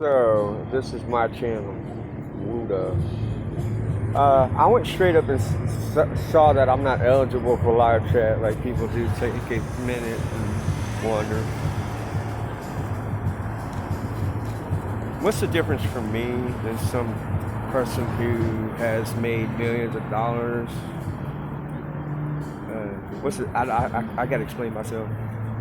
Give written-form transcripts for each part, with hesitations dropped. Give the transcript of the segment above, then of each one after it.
So this is my channel, Wuda. I went straight up and saw that I'm not eligible for live chat like people do. Take a minute and wonder, what's the difference for me than some person who has made millions of dollars? What's it? I gotta explain myself,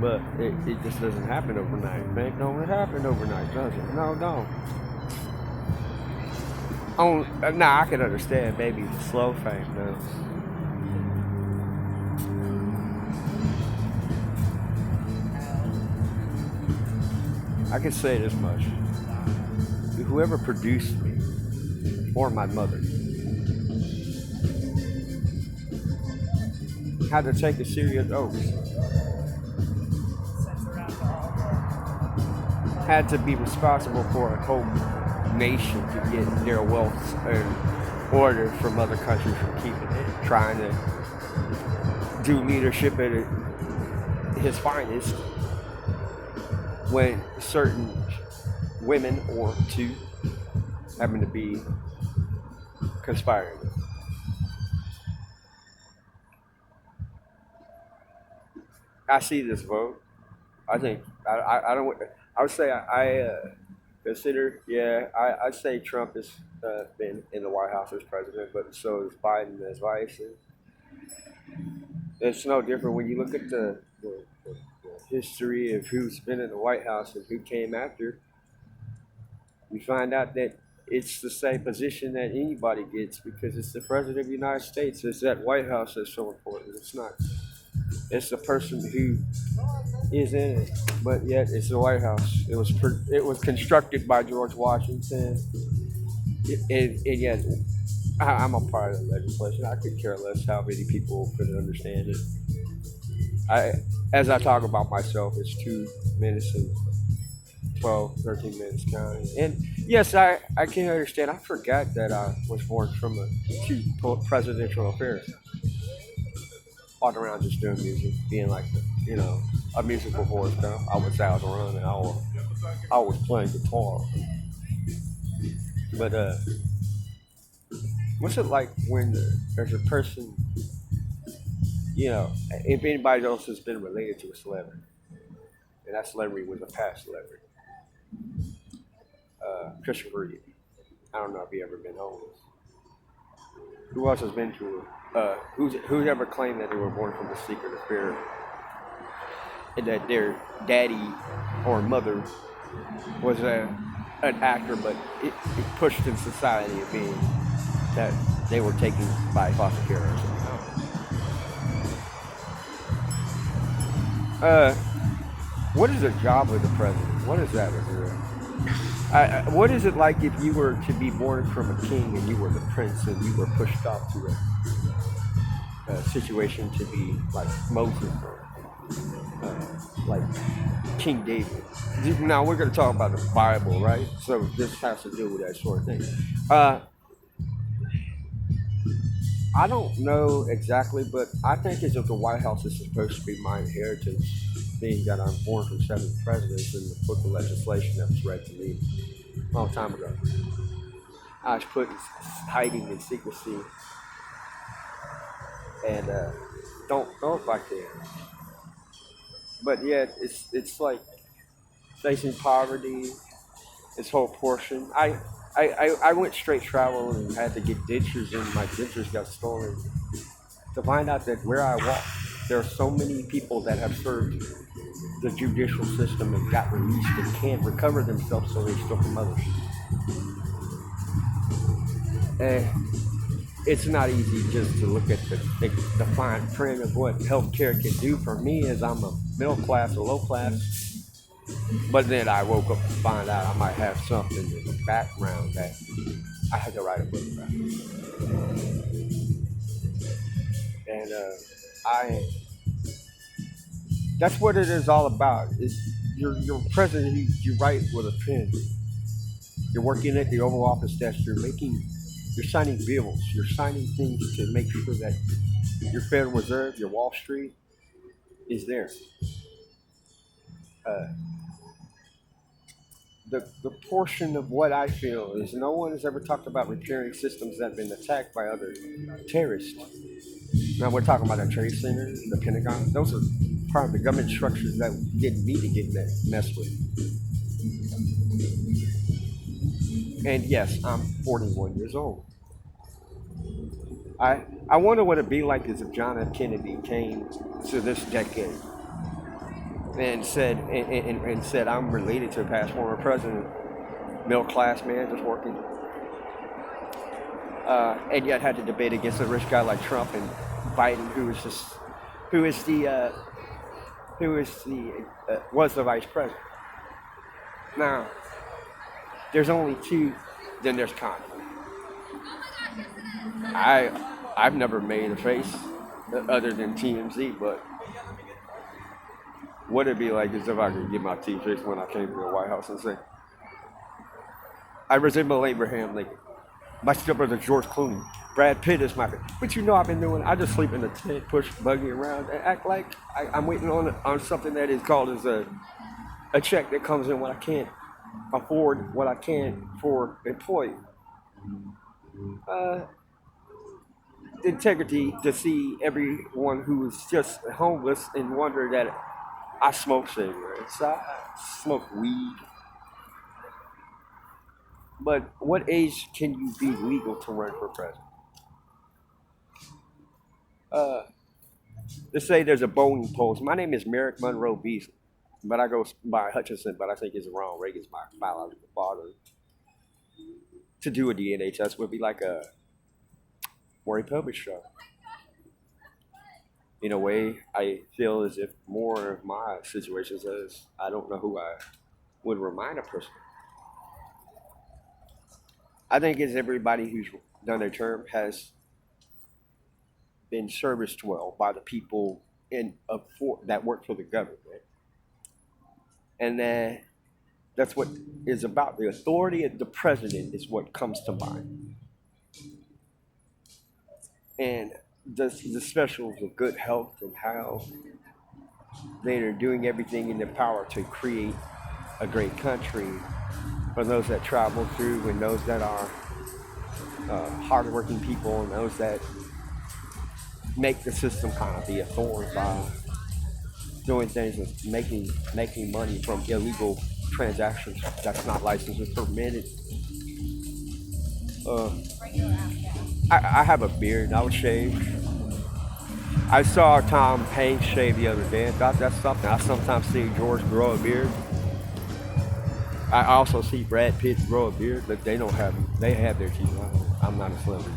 but it just doesn't happen overnight. Man, don't happen overnight, does it? No, don't. Oh, nah, I can understand maybe slow fame though. I can say this much: whoever produced me, or my mother, had to take a serious oath, had to be responsible for a whole nation to get their wealth in order from other countries from keeping it, trying to do leadership at his finest when certain women or two happen to be conspiring. I see this vote. I think I don't. I would say consider. Yeah, I'd say Trump has been in the White House as president, but so is Biden as vice. And it's no different when you look at the history of who's been in the White House and who came after. We find out that it's the same position that anybody gets because it's the president of the United States. It's that White House that's so important. It's not. It's the person who is in it, but yet it's the White House. It was constructed by George Washington, and yet I'm a part of the legislation. I could care less how many people could understand it. I, as I talk about myself, it's 2 minutes and 12, 13 minutes counting. And yes, I can understand. I forgot that I was born from two presidential affairs. Walking around just doing music, being like, a musical horse. I would say I was running. I was playing guitar. But what's it like when there's a person, if anybody else has been related to a celebrity, and that celebrity was a past celebrity, Christopher Reeve. I don't know if he ever been homeless. Who else has been to who's ever claimed that they were born from a secret affair and that their daddy or mother was an actor, but it pushed in society of being that they were taken by foster care or something. What is the job of the president? What is that? What is it like if you were to be born from a king and you were the prince and you were pushed off to a situation to be like Moses or like King David? Now we're going to talk about the Bible, right? So this has to do with that sort of thing. I don't know exactly, but I think as if the White House is supposed to be my inheritance, being that I'm born from 7 presidents in the book of legislation that was read to me a long time ago. I was put in hiding in secrecy and don't know if I can. But yet, it's like facing poverty, this whole portion. I went straight travel and had to get dentures, and my dentures got stolen. To find out that where I walk, there are so many people that have served the judicial system and got released and can't recover themselves, so they steal from others. And it's not easy just to look at the fine print of what healthcare can do for me as I'm a middle class or low class. But then I woke up to find out I might have something in the background that I had to write a book about. And I that's what it is all about. Is you're president, you write with a pen. You're working at the Oval Office desk, you're signing bills, you're signing things to make sure that your Federal Reserve, your Wall Street is there. Uh, the portion of what I feel is no one has ever talked about repairing systems that have been attacked by other terrorists. Now we're talking about the Trade Center, the Pentagon. Those are part of the government structures that didn't need to get messed with. And yes, I'm 41 years old. I wonder what it'd be like as if John F. Kennedy came to this decade and said I'm related to a past former president, middle class man just working, and yet had to debate against a rich guy like Trump and Biden, who is the was the vice president. Now, there's only two. Then there's conflict. I've never made a face other than TMZ, but what it'd be like is if I could get my teeth fixed when I came to the White House and say, I resemble Abraham Lincoln. My stepbrother George Clooney. Brad Pitt is my favorite. But you know I've been doing, I just sleep in the tent, push buggy around, and act like I'm waiting on something that is called as a check that comes in when I can't afford what I can for employee. Integrity to see everyone who is just homeless and wonder that I smoke cigarettes, I smoke weed. But what age can you be legal to run for president? Let's say there's a bowling post. My name is Merrick Monroe Beasley, but I go by Hutchinson, but I think it's wrong. Reagan's my biological father. To do a DNA test would be like a Maury Povich show. In a way, I feel as if more of my situations is I don't know who I would remind a person. I think as everybody who's done their term has been serviced well by the people that work for the government. And that's what is about. The authority of the president is what comes to mind. And the specials of good health and how they are doing everything in their power to create a great country for those that travel through and those that are hardworking people and those that make the system kind of be a thorn by doing things and making money from illegal transactions that's not licensed or permitted. I have a beard. I would shave. I saw Tom Hanks shave the other day. I thought that's something. I sometimes see George grow a beard. I also see Brad Pitt grow a beard, but they don't have. They have their teeth. I'm not a celebrity.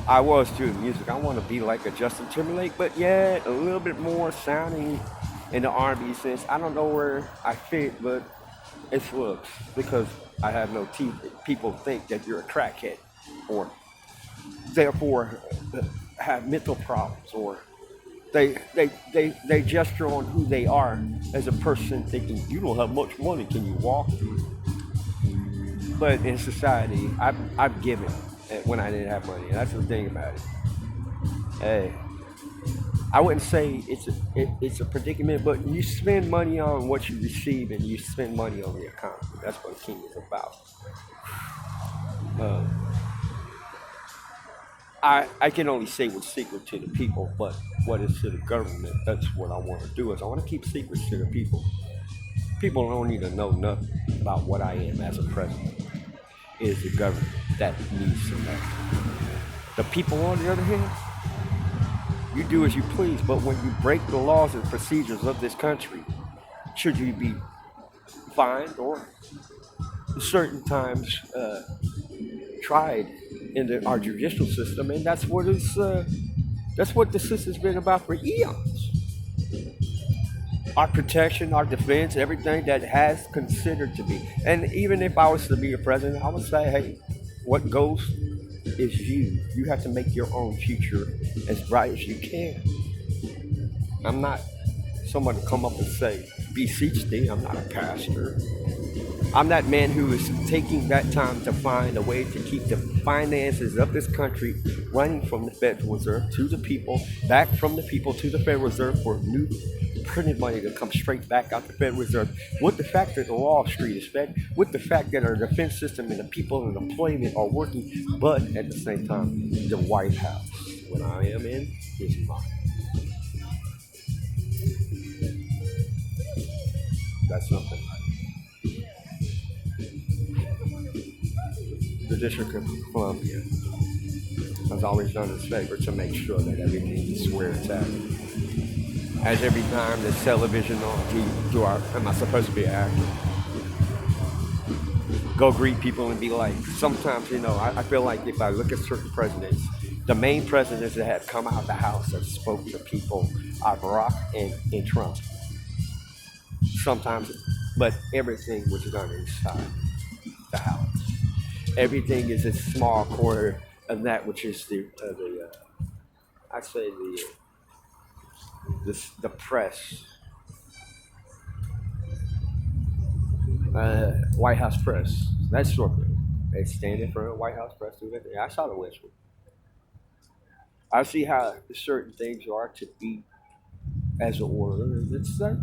I was doing music. I want to be like a Justin Timberlake, but yet a little bit more sounding in the R&B sense. I don't know where I fit, but it's looks because I have no teeth. People think that you're a crackhead, or therefore have mental problems, or they gesture on who they are as a person, thinking you don't have much money. Can you walk? But in society, I've given when I didn't have money, and that's the thing about it. Hey, I wouldn't say it's a predicament, but you spend money on what you receive, and you spend money on the economy. That's what a king is about. I can only say what's secret to the people, but what is to the government, that's what I want to do. Is I want to keep secrets to the people. People don't need to know nothing about what I am as a president. It is the government that needs to know. The people, on the other hand, you do as you please, but when you break the laws and procedures of this country, should you be fined or certain times tried in our judicial system, and that's what the system's been about for eons. Our protection, our defense, everything that has considered to be. And even if I was to be a president, I would say, hey, what goes is you. You have to make your own future as bright as you can. I'm not someone to come up and say, beseech thee. I'm not a pastor. I'm that man who is taking that time to find a way to keep the finances of this country running from the Federal Reserve to the people, back from the people to the Federal Reserve for new printed money to come straight back out the Federal Reserve, with the fact that the Wall Street is fed, with the fact that our defense system and the people in employment are working, but at the same time, the White House, when I am in, is mine. That's something. The District of Columbia has always done its favor to make sure that everything is where it's at. As every time there's television on, am I supposed to be an actor? Go greet people and be like, sometimes, I feel like if I look at certain presidents, the main presidents that have come out of the House that spoke to people are Barack and Trump. Sometimes, but everything was done inside the House. Everything is a small corner of that which is the press, White House press. That's short. They stand in front of the White House press. Do that. Yeah, I saw the whistle. I see how certain things are to be as an order. It's like,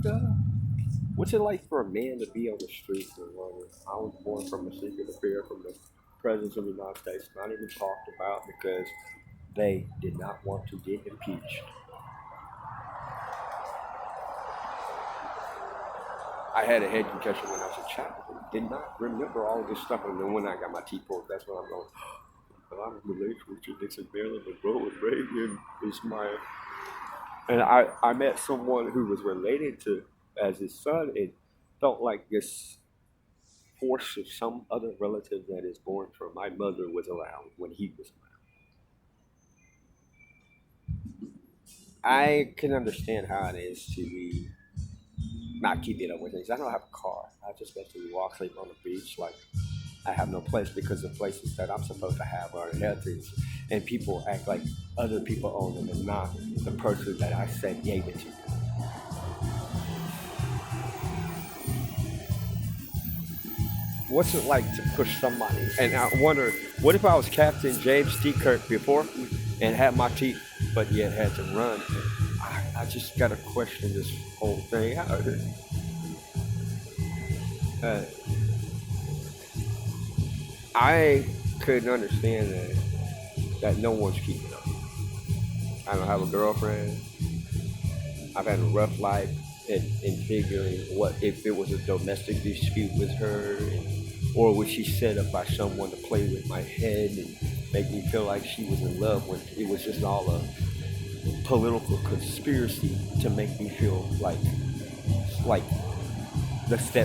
what's it like for a man to be on the street for longer? I was born from a secret affair from the presidents of the United States, not even talked about because they did not want to get impeached. I had a head concussion when I was a child. Did not remember all of this stuff, and then when I got my teeth pulled, that's when I'm going. But I'm related with Richard Nixon, Marilyn Monroe, and Reagan is my. And I met someone who was related to as his son, and felt like this force of some other relative that is born from my mother was around when he was around. I can understand how it is to be not keeping up with things. I don't have a car. I just get to walk, sleep on the beach. Like I have no place because the places that I'm supposed to have are inheritance, and people act like other people own them and not the person that I said gave it to. What's it like to push somebody? And I wonder, what if I was Captain James T. Kirk before and had my teeth, but yet had to run? I just gotta question this whole thing. I couldn't understand that no one's keeping up. I don't have a girlfriend. I've had a rough life in figuring what if it was a domestic dispute with her, or was she set up by someone to play with my head and make me feel like she was in love when it was just all a political conspiracy to make me feel like the step